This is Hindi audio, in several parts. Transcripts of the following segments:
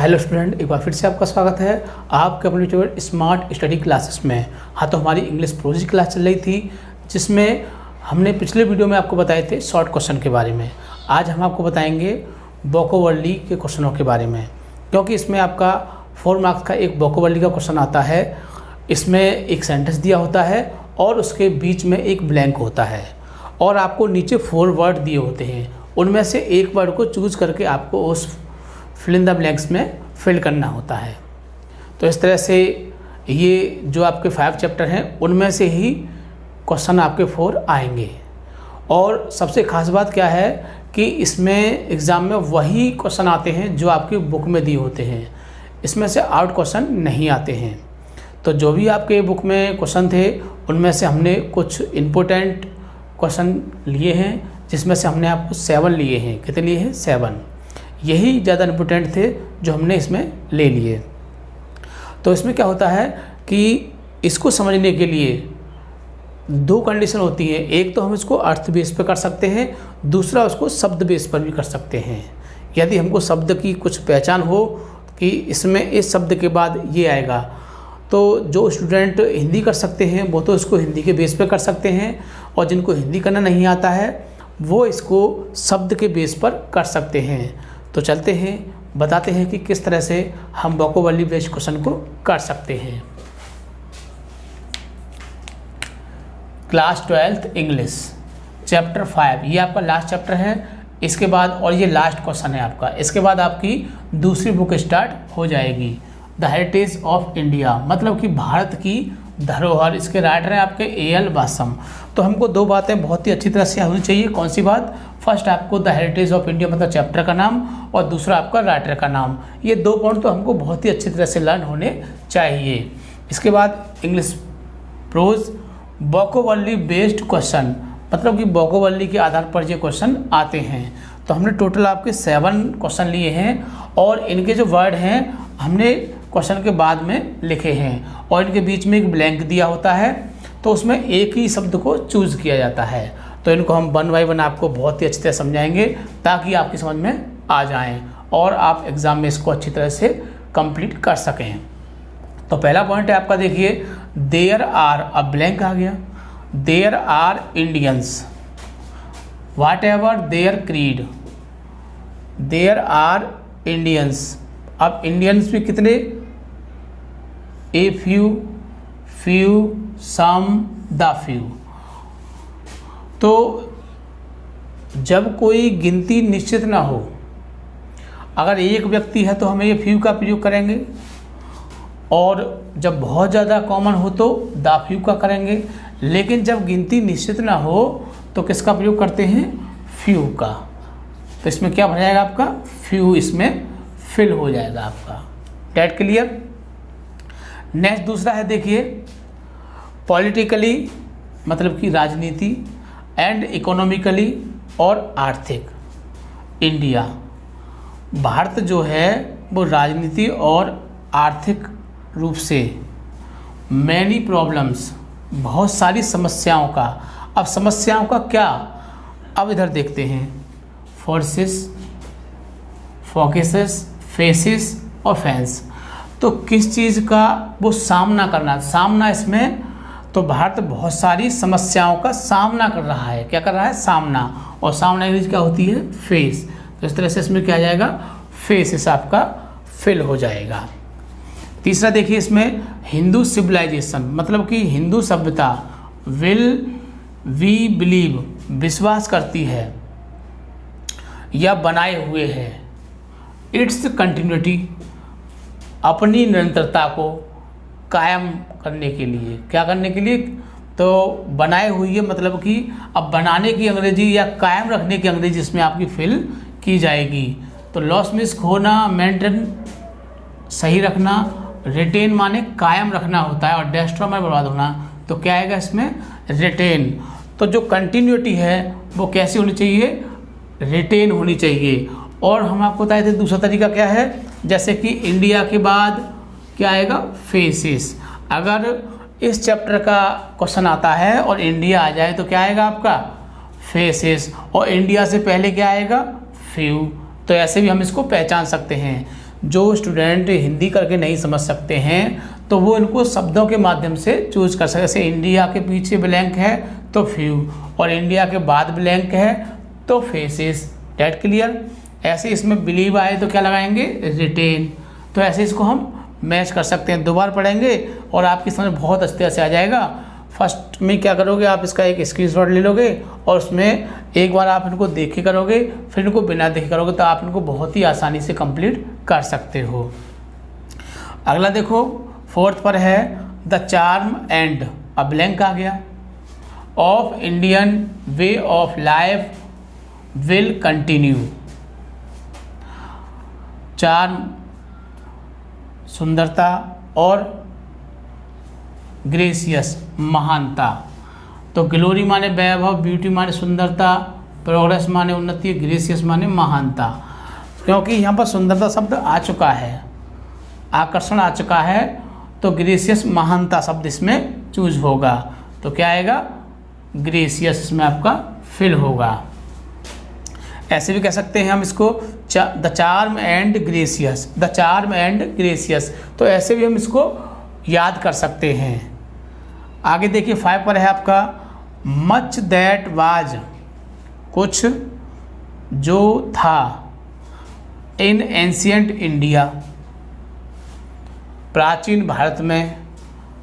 हेलो स्टूडेंट, एक बार फिर से आपका स्वागत है आपके अपने ट्यूटर स्मार्ट स्टडी क्लासेस में। हाँ, तो हमारी इंग्लिश प्रोज की क्लास चल रही थी जिसमें हमने पिछले वीडियो में आपको बताए थे शॉर्ट क्वेश्चन के बारे में। आज हम आपको बताएंगे वोकैबुलरी के क्वेश्चनों के बारे में, क्योंकि इसमें आपका 4 मार्क्स का एक वोकैबुलरी का क्वेश्चन आता है। इसमें एक सेंटेंस दिया होता है और उसके बीच में एक ब्लैंक होता है और आपको नीचे 4 वर्ड दिए होते हैं। उनमें से एक वर्ड को चूज़ करके आपको उस फिल इन द ब्लैंक्स में फिल करना होता है। तो इस तरह से ये जो आपके 5 चैप्टर हैं उनमें से ही क्वेश्चन आपके 4 आएंगे। और सबसे ख़ास बात क्या है कि इसमें एग्ज़ाम में वही क्वेश्चन आते हैं जो आपकी बुक में दिए होते हैं, इसमें से आउट क्वेश्चन नहीं आते हैं। तो जो भी आपके बुक में क्वेश्चन थे उनमें से हमने कुछ इम्पोर्टेंट क्वेश्चन लिए हैं, जिसमें से हमने आपको 7 लिए हैं। कितने लिए हैं? 7। यही ज़्यादा इम्पोर्टेंट थे जो हमने इसमें ले लिए। तो इसमें क्या होता है कि इसको समझने के लिए 2 कंडीशन होती हैं। एक तो हम इसको अर्थ बेस पर कर सकते हैं, दूसरा उसको शब्द बेस पर भी कर सकते हैं। यदि हमको शब्द की कुछ पहचान हो कि इसमें इस शब्द के बाद ये आएगा, तो जो स्टूडेंट हिंदी कर सकते हैं वो तो इसको हिंदी के बेस पर कर सकते हैं, और जिनको हिंदी करना नहीं आता है वो इसको शब्द के बेस पर कर सकते हैं। तो चलते हैं, बताते हैं कि किस तरह से हम वोकैबुलरी बेस्ड क्वेश्चन को कर सकते हैं। क्लास 12th इंग्लिश चैप्टर 5, ये आपका लास्ट चैप्टर है। इसके बाद और ये लास्ट क्वेश्चन है आपका। इसके बाद आपकी दूसरी बुक स्टार्ट हो जाएगी, द हेरिटेज ऑफ इंडिया, मतलब कि भारत की धरोहर। इसके राइटर हैं आपके A.L. बासम। तो हमको 2 बातें बहुत ही अच्छी तरह से होनी चाहिए। कौन सी बात? फर्स्ट आपको द हेरिटेज ऑफ इंडिया मतलब चैप्टर का नाम, और दूसरा आपका राइटर का नाम। ये 2 पॉइंट तो हमको बहुत ही अच्छी तरह से लर्न होने चाहिए। इसके बाद English pros vocabulary based question, मतलब कि वोकैबुलरी के आधार पर ये क्वेश्चन आते हैं। तो हमने टोटल आपके 7 क्वेश्चन लिए हैं और इनके जो वर्ड हैं हमने क्वेश्चन के बाद में लिखे हैं, और इनके बीच में एक ब्लैंक दिया होता है। तो उसमें एक ही शब्द को चूज़ किया जाता है। तो इनको हम 1 बाय 1 आपको बहुत ही अच्छी तरह समझाएंगे ताकि आपकी समझ में आ जाएं और आप एग्ज़ाम में इसको अच्छी तरह से कंप्लीट कर सकें। तो पहला पॉइंट है आपका, देखिए, देयर आर, अब ब्लैंक आ गया। There are Indians whatever their creed, there are Indians. अब इंडियंस भी कितने? A few, some, the few. तो जब कोई गिनती निश्चित ना हो, अगर एक व्यक्ति है तो हमें ये फ्यू का प्रयोग करेंगे, और जब बहुत ज़्यादा कॉमन हो तो द फ्यू का करेंगे। लेकिन जब गिनती निश्चित ना हो तो किसका प्रयोग करते हैं? फ्यू का। तो इसमें क्या बन जाएगा आपका? फ्यू इसमें फिल हो जाएगा आपका। Date clear? नेक्स्ट दूसरा है, देखिए, पॉलिटिकली मतलब कि राजनीति, एंड इकोनॉमिकली और आर्थिक। इंडिया, भारत जो है वो राजनीति और आर्थिक रूप से मैनी प्रॉब्लम्स, बहुत सारी समस्याओं का। अब समस्याओं का क्या? अब इधर देखते हैं, फोर्सेस, फोकसेस, फेसिस और फैंस। तो किस चीज़ का वो सामना करना, सामना इसमें, तो भारत बहुत सारी समस्याओं का सामना कर रहा है। क्या कर रहा है? सामना। और सामना इंग्लिश क्या होती है? फेस। तो इस तरह से इसमें क्या आ जाएगा? फेसिस आपका फिल हो जाएगा। तीसरा देखिए, इसमें हिंदू सिविलाइजेशन, मतलब कि हिंदू सभ्यता, विल वी बिलीव, विश्वास करती है या बनाए हुए है, इट्स कंटिन्यूटी, अपनी निरंतरता को कायम करने के लिए। क्या करने के लिए? तो बनाए हुई है, मतलब कि अब बनाने की अंग्रेजी या कायम रखने की अंग्रेजी इसमें आपकी फिल की जाएगी। तो लॉस मीन्स खोना, मेंटेन सही रखना, रिटेन माने कायम रखना होता है, और डेस्ट्रॉय में बर्बाद होना। तो क्या आएगा इसमें? रिटेन। तो जो कंटिन्यूटी है वो कैसी होनी चाहिए? रिटेन होनी चाहिए। और हम आपको बताए थे दूसरा तरीका क्या है, जैसे कि इंडिया के बाद क्या आएगा? फेसिस। अगर इस चैप्टर का क्वेश्चन आता है और इंडिया आ जाए तो क्या आएगा आपका? फेसिस। और इंडिया से पहले क्या आएगा? फ्यू। तो ऐसे भी हम इसको पहचान सकते हैं। जो स्टूडेंट हिंदी करके नहीं समझ सकते हैं तो वो इनको शब्दों के माध्यम से चूज कर सकते हैं। जैसे इंडिया के पीछे ब्लैंक है तो फ्यू, और इंडिया के बाद ब्लैंक है तो फेसेस। Date clear. ऐसे इसमें बिलीव आए तो क्या लगाएंगे, रिटेन। तो ऐसे इसको हम मैच कर सकते हैं। 2 बार पढ़ेंगे और आपकी समझ बहुत अच्छे से आ जाएगा। फर्स्ट में क्या करोगे, आप इसका एक स्क्रीनशॉट ले लोगे और उसमें एक बार आप इनको देख के करोगे, फिर इनको बिना देखे करोगे तो आप इनको बहुत ही आसानी से कंप्लीट कर सकते हो। अगला देखो 4th पर है द चार्म एंड, अब ब्लैंक आ गया, of Indian way of life will continue. Charm सुंदरता और ग्रेसियस महानता। तो ग्लोरी माने वैभव, ब्यूटी माने सुंदरता, प्रोग्रेस माने उन्नति, ग्रेसियस माने महानता। क्योंकि यहाँ पर सुंदरता शब्द आ चुका है, आकर्षण आ चुका है, तो ग्रेसियस महानता शब्द इसमें चूज होगा। तो क्या आएगा, ग्रेसियस इसमें आपका फिल होगा। ऐसे भी कह सकते हैं हम इसको the charm and gracious, the charm and gracious. तो ऐसे भी हम इसको याद कर सकते हैं। आगे देखिए 5 पर है आपका मच दैट वाज, कुछ जो था, इन एंशियंट इंडिया, प्राचीन भारत में,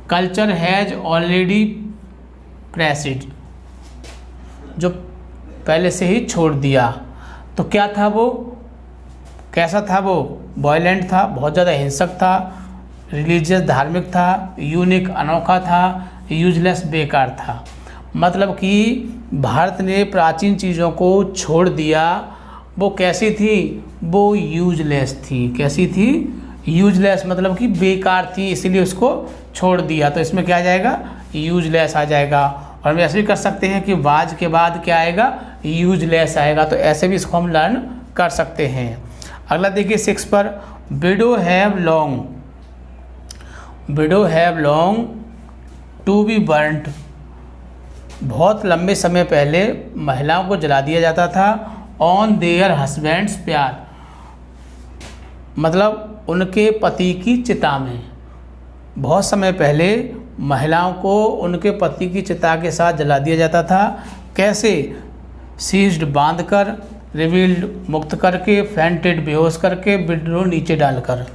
कल्चर हैज ऑलरेडी प्रेसिड, जो पहले से ही छोड़ दिया। तो क्या था वो, कैसा था वो, वायलेंट था, बहुत ज़्यादा हिंसक था, रिलीजियस धार्मिक था, यूनिक अनोखा था, यूजलेस बेकार था। मतलब कि भारत ने प्राचीन चीज़ों को छोड़ दिया। वो कैसी थी, वो यूजलेस थी। कैसी थी, यूजलेस, मतलब कि बेकार थी, इसीलिए उसको छोड़ दिया। तो इसमें क्या आ जाएगा, यूजलेस आ जाएगा। और हम ऐसे भी कर सकते हैं कि वाज के बाद क्या आएगा, यूजलेस आएगा। तो ऐसे भी इसको हम लर्न कर सकते हैं। अगला देखिए 6 पर widow have long, widow have long to be burnt, बहुत लंबे समय पहले महिलाओं को जला दिया जाता था ऑन देयर हस्बैंड्स प्यार, मतलब उनके पति की चिता में। बहुत समय पहले महिलाओं को उनके पति की चिता के साथ जला दिया जाता था। कैसे, सीज्ड बांधकर, रिवील्ड मुक्त करके, फेंटेड बेहोश करके, विड्रो नीचे डालकर।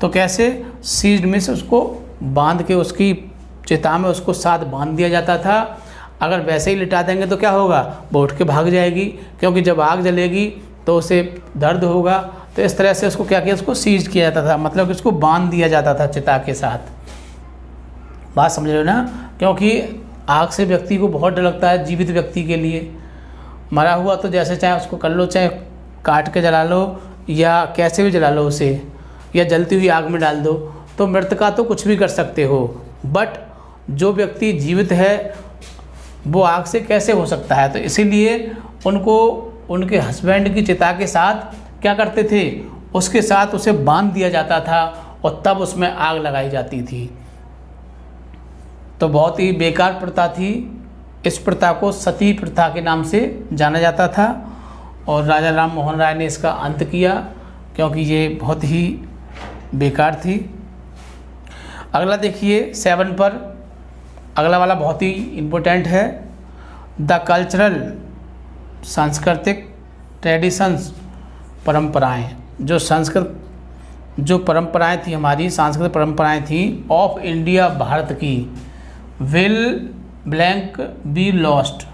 तो कैसे, सीज्ड में से उसको बांध के उसकी चिता में उसको साथ बांध दिया जाता था। अगर वैसे ही लिटा देंगे तो क्या होगा, वो उठ के भाग जाएगी, क्योंकि जब आग जलेगी तो उसे दर्द होगा। तो इस तरह से उसको क्या किया, उसको सीज किया जाता था, मतलब कि उसको बांध दिया जाता था चिता के साथ। बात समझ रहे हो ना, क्योंकि आग से व्यक्ति को बहुत डर लगता है, जीवित व्यक्ति के लिए। मरा हुआ तो जैसे चाहे उसको कर लो, चाहे काट के जला लो या कैसे भी जला लो उसे, या जलती हुई आग में डाल दो। तो मृत का तो कुछ भी कर सकते हो, बट जो व्यक्ति जीवित है वो आग से कैसे हो सकता है। तो इसीलिए उनको उनके हस्बैंड की चिता के साथ क्या करते थे, उसके साथ उसे बांध दिया जाता था और तब उसमें आग लगाई जाती थी। तो बहुत ही बेकार प्रथा थी। इस प्रथा को सती प्रथा के नाम से जाना जाता था और राजा राम मोहन राय ने इसका अंत किया, क्योंकि ये बहुत ही बेकार थी। अगला देखिए 7 पर, अगला वाला बहुत ही इम्पोर्टेंट है। द कल्चरल, सांस्कृतिक ट्रेडिशंस, परंपराएं, जो परंपराएं थी हमारी, सांस्कृतिक परंपराएं थी, ऑफ इंडिया, भारत की, विल ब्लैंक बी लॉस्ट,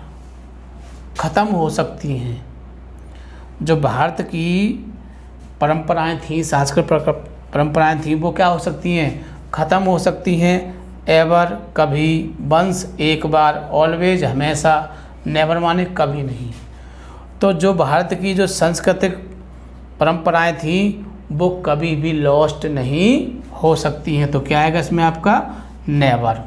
ख़त्म हो सकती हैं। जो भारत की परंपराएं थी, सांस्कृतिक परंपराएं थी, वो क्या हो सकती हैं, ख़त्म हो सकती हैं। एवर, कभी, वंस, एक बार, ऑलवेज, हमेशा, नेवर माने कभी नहीं। तो जो भारत की जो सांस्कृतिक परंपराएं थी वो कभी भी लॉस्ट नहीं हो सकती हैं। तो क्या आएगा इसमें आपका, नेवर।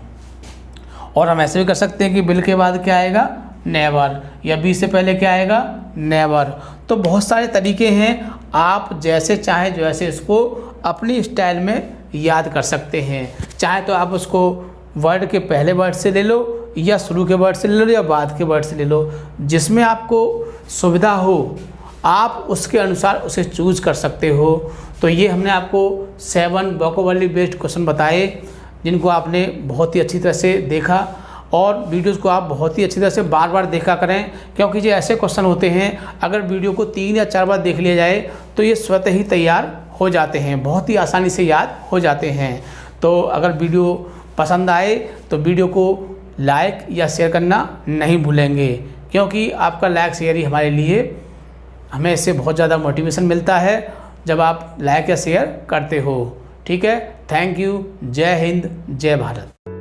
और हम ऐसे भी कर सकते हैं कि बिल के बाद क्या आएगा, नेवर, या बी से पहले क्या आएगा, नेवर। तो बहुत सारे तरीके हैं, आप जैसे चाहें वैसे इसको अपनी स्टाइल में याद कर सकते हैं। चाहे तो आप उसको वर्ड के पहले वर्ड से ले लो, या शुरू के वर्ड से ले लो, या बाद के वर्ड से ले लो, जिसमें आपको सुविधा हो आप उसके अनुसार उसे चूज़ कर सकते हो। तो ये हमने आपको 7 वोकैबुलरी बेस्ड क्वेश्चन बताए जिनको आपने बहुत ही अच्छी तरह से देखा, और वीडियोज़ को आप बहुत ही अच्छी तरह से बार बार देखा करें, क्योंकि ये ऐसे क्वेश्चन होते हैं अगर वीडियो को 3 या 4 बार देख लिया जाए तो ये स्वतः ही तैयार हो जाते हैं, बहुत ही आसानी से याद हो जाते हैं। तो अगर वीडियो पसंद आए तो वीडियो को लाइक या शेयर करना नहीं भूलेंगे, क्योंकि आपका लाइक शेयर ही हमारे लिए, हमें इससे बहुत ज़्यादा मोटिवेशन मिलता है जब आप लाइक या शेयर करते हो। ठीक है, थैंक यू। जय हिंद, जय भारत।